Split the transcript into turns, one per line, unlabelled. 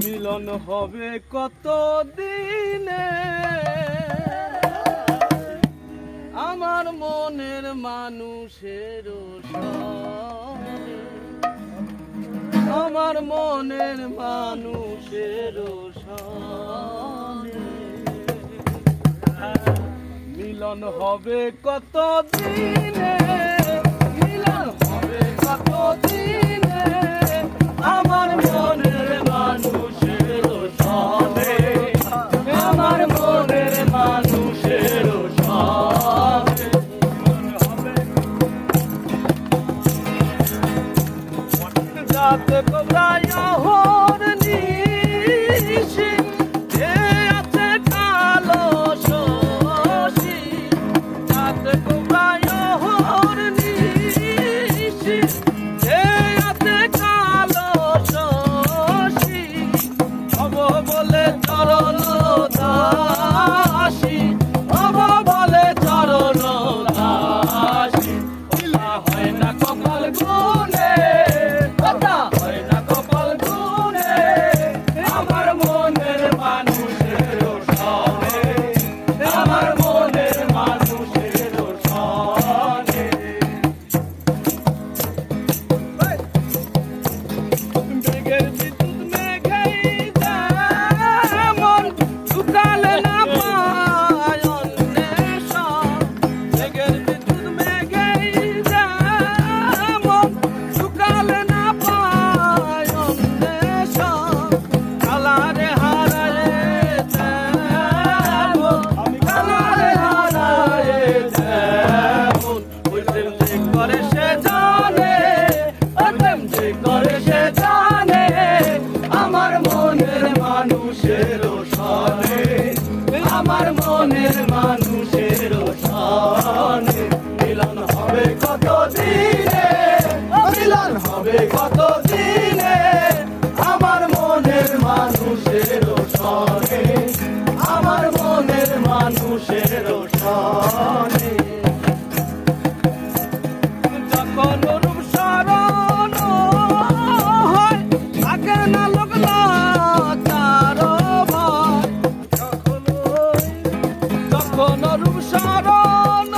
মিলন হবে কত দিনে আমার মনের মানুষের সঙ্গে, আমার মনের মানুষের সঙ্গে মিলন হবে কত দিনে, মিলন হবে কত দিনে আমার মনের মানুষের সঙ্গে, আমার মনের মানুষের সঙ্গে যাতে কোথায় হর নিশি এ আছে কালো শশী, যাতে কোথায় হর নিশি এ আছে কালো শশী, হব বলে চরণ দাসী, হব বলে চরণ দাসী, হয় না কপাল গুনে, হয় না কপাল গুনে আমার মনের মানুষের সঙ্গে, আমার মনের মানুষের সঙ্গে মেঘের বিদ্যুৎ মেঘেই যেমন শুকালে না পায় অন্বেষণ, মেঘের বিদ্যুৎ মেঘেই যেমন শুকালে না পায় অন্বেষণ, কালারে হারায়ে যেমন, কালারে হারায়ে যেমন ওই প্রেম যে করে সে জানে, ওই প্রেম যে করে সে জানে আমার মনের মানুষের সনে, আমার মনের মানুষের সনে মিলন হবে কত দিনে, মিলন হবে কত দিনে আমার মনের মানুষের সনে, আমার মনের মানুষের সনে যখন রূপ শরণ হয় থাকে না লোক লাচার ভয়, যখন রূপ শরণ